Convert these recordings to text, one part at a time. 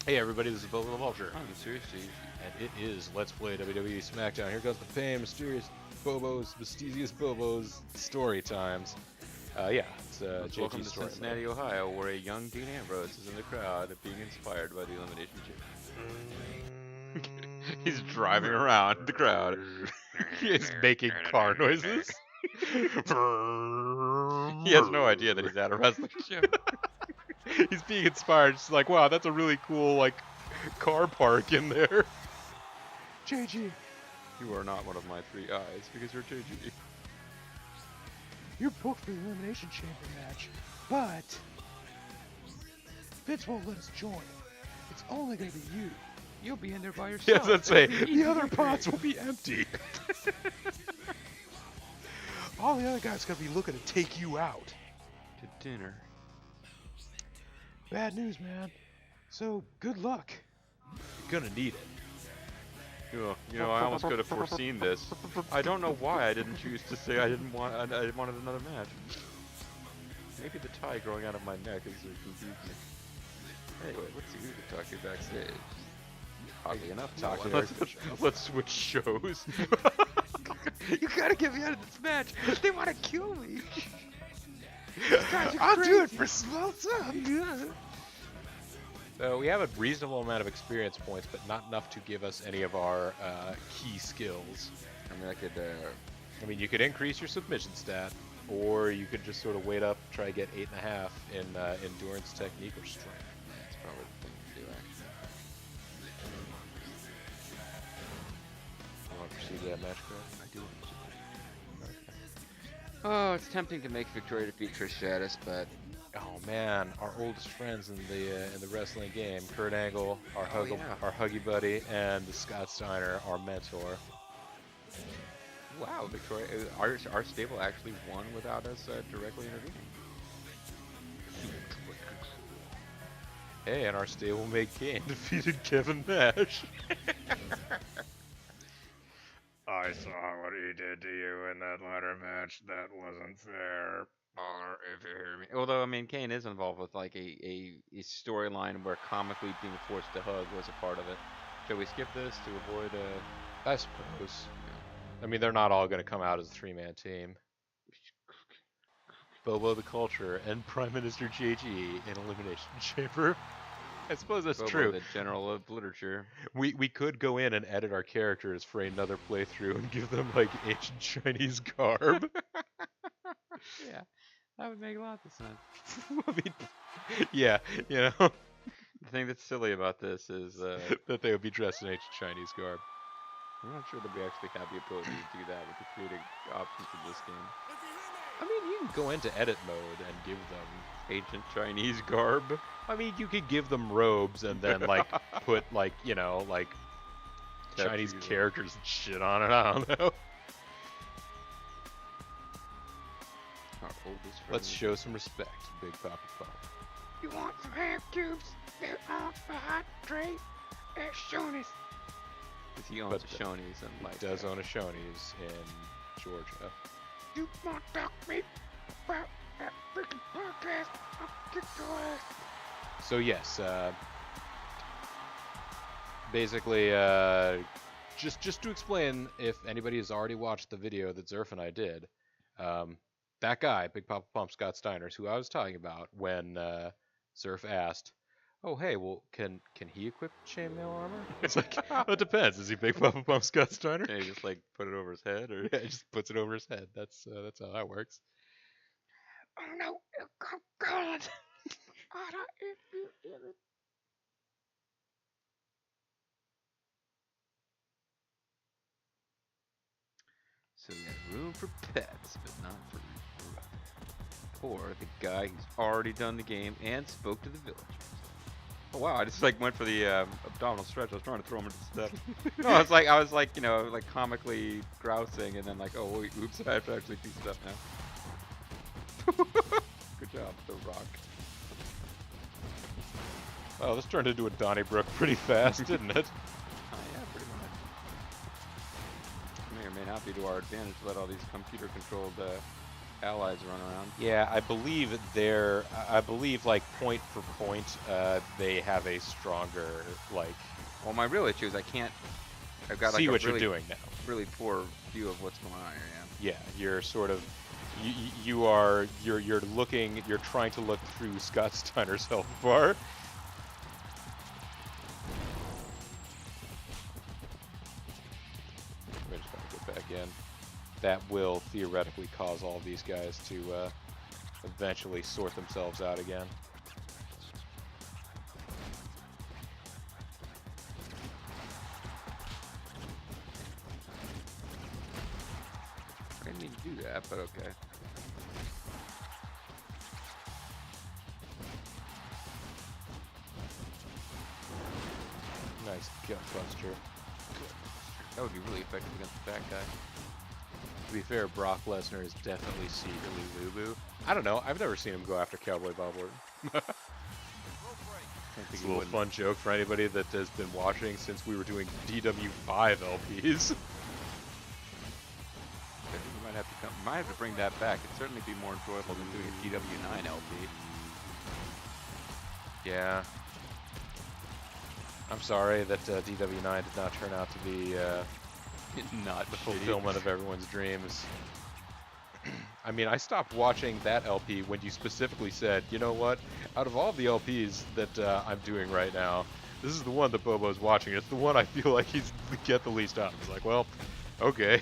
Hey everybody, this is BoboTheVulture. I'm seriously. And it is Let's Play WWE SmackDown. Here goes the fame, mysterious Bobos story times. Yeah, it's Welcome JG's to story. Cincinnati, Ohio, where a young Dean Ambrose is in the crowd being inspired by the Elimination Chamber. He's driving around the crowd. He's making car noises. He has no idea that he's at a wrestling show. He's being inspired. Just like, wow, that's a really cool, like, car park in there. JG. You are not one of my three eyes because you're JG. You're booked for the Elimination Chamber match, but Vince won't let us join. It's only gonna be you. You'll be in there by yourself. Yes, let's say the other pots will be empty. All the other guys are gonna be looking to take you out. To dinner. Bad news, man. So good luck. You're gonna need it. I almost could have foreseen this. I don't know why I didn't choose to say I wanted another match. Maybe the tie growing out of my neck is confusing. Anyway, let's see who to talk to backstage. Oddly enough, let's switch shows. You gotta get me out of this match. They want to kill me. I'll do it for small time. We have a reasonable amount of experience points, but not enough to give us any of our key skills. I mean, you could increase your submission stat, or you could just sort of wait up, try to get 8.5 in endurance, technique, or strength. That's probably the thing to do, actually. You want to proceed to that match, Greg? I do. Oh, it's tempting to make Victoria defeat Trish Stratus, but oh man, our oldest friends in the wrestling game, Kurt Angle, our huggy buddy, and Scott Steiner, our mentor. Wow, Victoria, our stable actually won without us directly intervening. Hey, and our stablemate Kane defeated Kevin Nash. I saw what he did to you in that ladder match. That wasn't fair. If you hear me. Although, I mean, Kane is involved with like a storyline where comically being forced to hug was a part of it. Shall we skip this to avoid I suppose. I mean, they're not all going to come out as a three-man team. Bobo the Culture and Prime Minister JG in Elimination Chamber. I suppose that's Bobo, true. The general of literature. We could go in and edit our characters for another playthrough and give them like ancient Chinese garb. Yeah, that would make lots of sense. I mean, yeah, you know. The thing that's silly about this is that they would be dressed in ancient Chinese garb. I'm not sure that we actually have the ability to do that with the creating options for this game. I mean, you can go into edit mode and give them Ancient Chinese garb. I mean, you could give them robes and then like put like, you know, like Chinese characters and shit on it. I don't know. Our oldest friend. Let's show some respect, Big Papa Pump. You want some ham cubes? They're on the hot tray at Shoney's. Because he owns a Shoney's and like does own a Shoney's in Georgia. You want to talk to me about that freaking podcast? I'll kick your ass. So yes, basically, just to explain, if anybody has already watched the video that Zerf and I did, that guy, Big Papa Pump, Scott Steiners, who I was talking about when Zerf asked, "Oh hey, well can he equip chainmail armor?" It's like, well, it depends. Is he Big Papa Pump, Scott Steiner? Yeah, he just like put it over his head, or Yeah, he just puts it over his head. That's how that works. Oh no, I'm gone. Oh, no, if you hear it. so we had room for pets, but not for or the guy who's already done the game and spoke to the villagers. Oh wow, I just like went for the abdominal stretch. I was trying to throw him into the step. No, I was like, you know, like comically grousing, and then like, oh wait, oops, I have to actually piece it up now. Good job, The Rock. Oh, this turned into a Donnybrook pretty fast, didn't it? Oh yeah, pretty much. May or may not be to our advantage to let all these computer-controlled allies run around. Yeah, I believe I believe like point for point, they have a stronger like. Well, my real issue is I can't. I've got like See a what really, you're doing now. really poor view of what's going on here. Yeah. Yeah, you're sort of. You're looking. You're trying to look through Scott Steiner's health bar. We're just gonna get back in. That will theoretically cause all these guys to eventually sort themselves out again. I didn't mean to do that, but okay. Nice gut buster. That would be really effective against the fat guy. To be fair, Brock Lesnar is definitely secretly Lubu. I don't know. I've never seen him go after Cowboy Bob Orton. It's a little fun joke for anybody that has been watching since we were doing DW5 LPs. Might have to bring that back. It'd certainly be more enjoyable than doing a DW9 LP. Yeah. I'm sorry that DW9 did not turn out to be Not the shitty. fulfillment of everyone's dreams. I mean, I stopped watching that LP when you specifically said, you know what, out of all the LPs that I'm doing right now, this is the one that Bobo's watching. It's the one I feel like he's get the least out of. It's like, well, okay.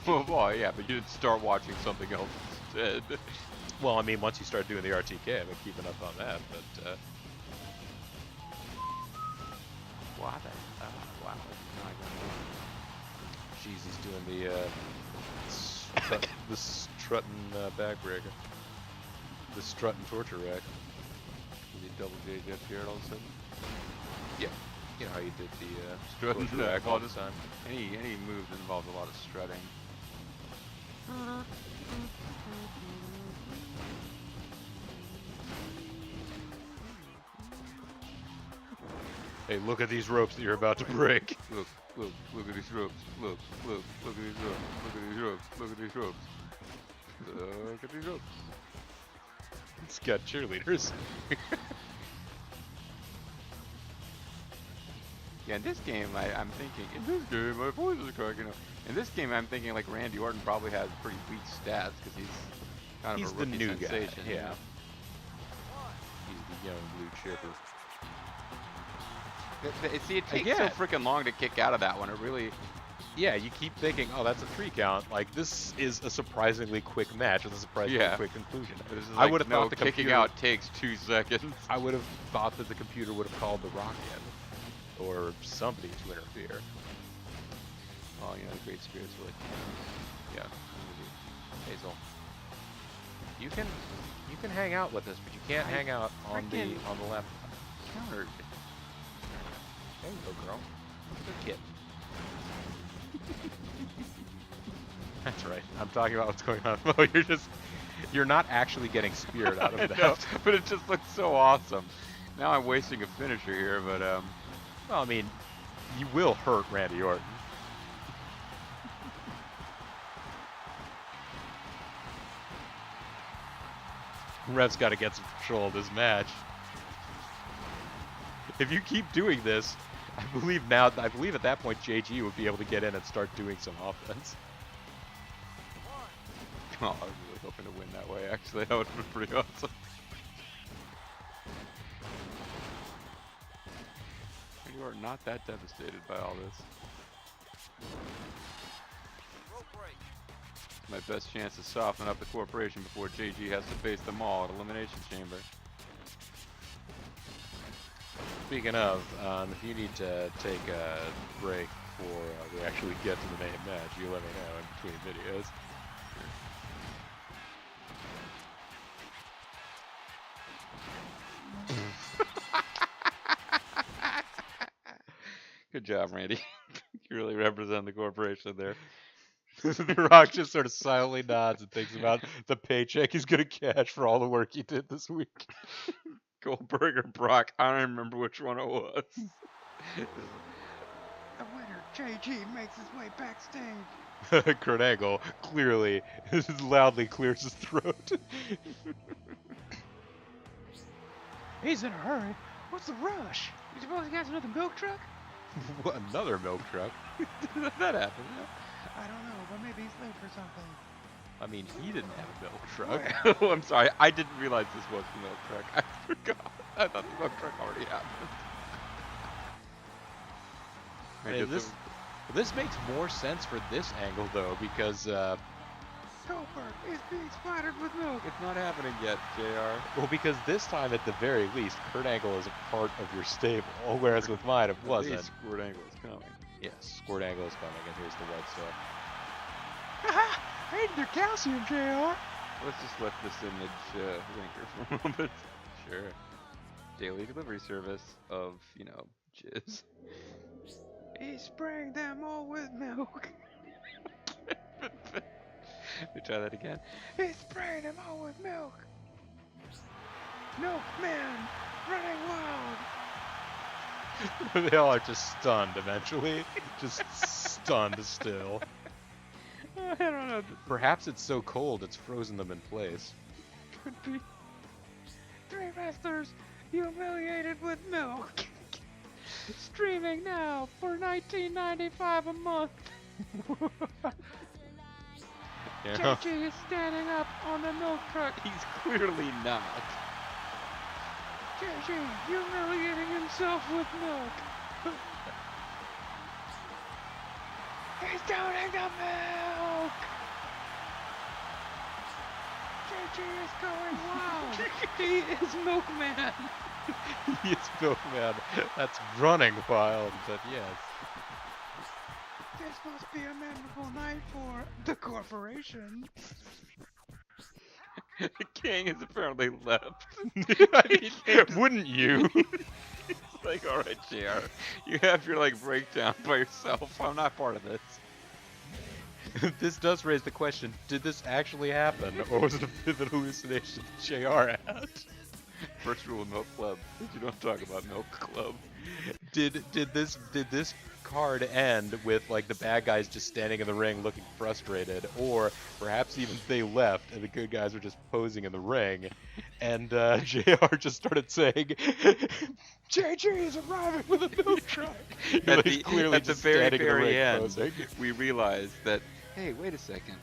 Well, yeah, but you didn't start watching something else instead. Well, I mean, once you start doing the RTK, I've been keeping up on that, but... Wow. Jeez, he's doing the strutting backbreaker. The strutting torture rack. Did you double JJ here all of a sudden? Yeah. You know how you did the Strutting torture rack all the time. Any move that involves a lot of strutting. Hey, look at these ropes that you're about to break. Look at these ropes. Look at these ropes. Look at these ropes. Look at these ropes. Look at these ropes. It's got cheerleaders. Yeah, in this game, I'm thinking, in this game, my voice is cracking up. In this game, I'm thinking like Randy Orton probably has pretty weak stats because he's kind He's of a the rookie new guy, sensation. yeah. You know? He's the young blue chipper. See, it takes so freaking long to kick out of that one. It really... Yeah, you keep thinking, oh, that's a 3 count. Like, this is a surprisingly quick match with a surprisingly quick conclusion. This is I like, would have thought the kicking computer, out takes 2 seconds. I would have thought that the computer would have called the Rock in. Or somebody to interfere. Oh, you know, the Great Spirits really... Yeah. Hazel. You can hang out with us, but you can't hang out on the left. Countered. There you go, girl. Good kid. That's right. I'm talking about what's going on. Oh, you're not actually getting speared out of that. No, but it just looks so awesome. Now I'm wasting a finisher here, but Well, I mean, you will hurt Randy Orton. Rev's got to get some control of this match. If you keep doing this, I believe at that point JG would be able to get in and start doing some offense. oh, I was really hoping to win that way. Actually, that would have been pretty awesome. You are not that devastated by all this. My best chance to soften up the corporation before JG has to face them all at Elimination Chamber. Speaking of, if you need to take a break before we actually get to the main match, you let me know in between videos. Good job, Randy. You really represent the corporation there. The Rock just sort of silently nods and thinks about the paycheck he's going to cash for all the work he did this week. Goldberg or Brock, I don't remember which one it was. The winner, JG, makes his way backstage. Kurt Angle clearly, loudly clears his throat. He's in a hurry. What's the rush? You suppose he got another milk truck? What, another milk truck? That happened. I don't know, but maybe he's late for something. I mean, he didn't have a milk truck. Oh, I'm sorry. I didn't realize this was the milk truck. I forgot. I thought the milk truck already happened. I Hey, guess this makes more sense for this angle though, because Goldberg is being splattered with milk. it's not happening yet, JR. well, because this time at the very least, Kurt Angle is a part of your stable, whereas with mine it At wasn't. least Squirt Angle is coming. Yes, Squirt Angle is coming, and here's the white stuff. Haha! I ate their calcium, JR. Let's just let this image linger for a moment. Sure. Daily delivery service of, you know, jizz. He's spraying them all with milk. Let me try that again. He's spraying them all with milk. Milkman running wild. They all are just stunned eventually. Just stunned still. I don't know. Perhaps it's so cold it's frozen them in place. Could be. 3 wrestlers humiliated with milk. Streaming now for $19.95 a month. You know? JG is standing up on the milk truck. He's clearly not. JG humiliating himself with milk. He's downing the milk. JG is going wild. He is Milkman. He is Milkman. That's running wild, but yes. This must be a memorable night for the corporation. The king has apparently left. I mean, wouldn't you? It's like, alright, JR, you have your, like, breakdown by yourself. I'm not part of this. This does raise the question, did this actually happen, or was it a vivid hallucination that JR had? First rule of Milk Club is you don't talk about Milk Club. Did this card end with like the bad guys just standing in the ring looking frustrated, or perhaps even they left and the good guys were just posing in the ring, and JR just started saying, "JJ is arriving with a milk truck." At He's the, clearly at the just very, standing in the very ring end, posing. we realized that, hey, wait a second.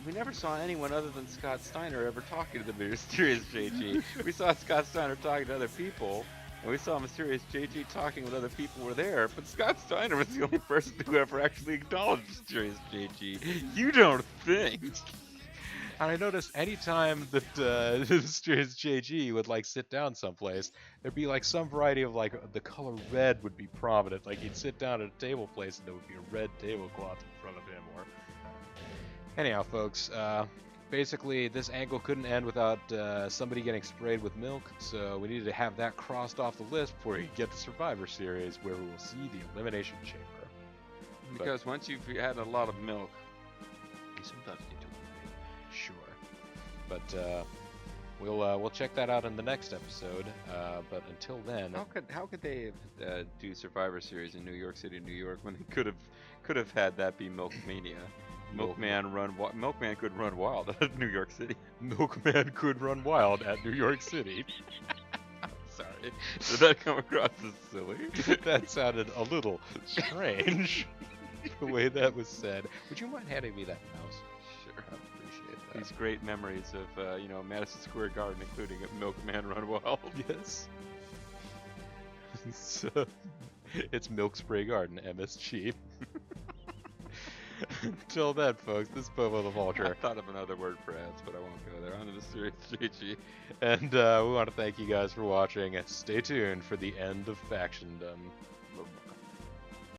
We never saw anyone other than Scott Steiner ever talking to the mysterious JG. We saw Scott Steiner talking to other people, and we saw mysterious JG talking with other people who were there, but Scott Steiner was the only person who ever actually acknowledged mysterious JG. You don't think? And I noticed anytime that mysterious JG would like sit down someplace, there'd be like some variety of like the color red would be prominent. Like he'd sit down at a table place and there would be a red tablecloth in front of him. Or anyhow, folks, basically this angle couldn't end without somebody getting sprayed with milk, so we needed to have that crossed off the list before we get to Survivor Series, where we will see the Elimination Chamber. Because once you've had a lot of milk, You sometimes need to eliminate, sure, but we'll check that out in the next episode. But until then, how could they do Survivor Series in New York City, New York, when they could have had that be Milkmania? Milkman could run wild out of New York City. Milkman could run wild at New York City. Sorry, did that come across as silly? That sounded a little strange, the way that was said. Would you mind handing me that mouse? Sure. I appreciate that. These great memories of Madison Square Garden, including a Milkman Run Wild. Yes. So, it's Milk Spray Garden, MSG. Until then, folks, this is Bobo the I Vulture. thought of another word for ads, but I won't go there. On to the series, JG. And we want to thank you guys for watching. Stay tuned for the end of Factiondom.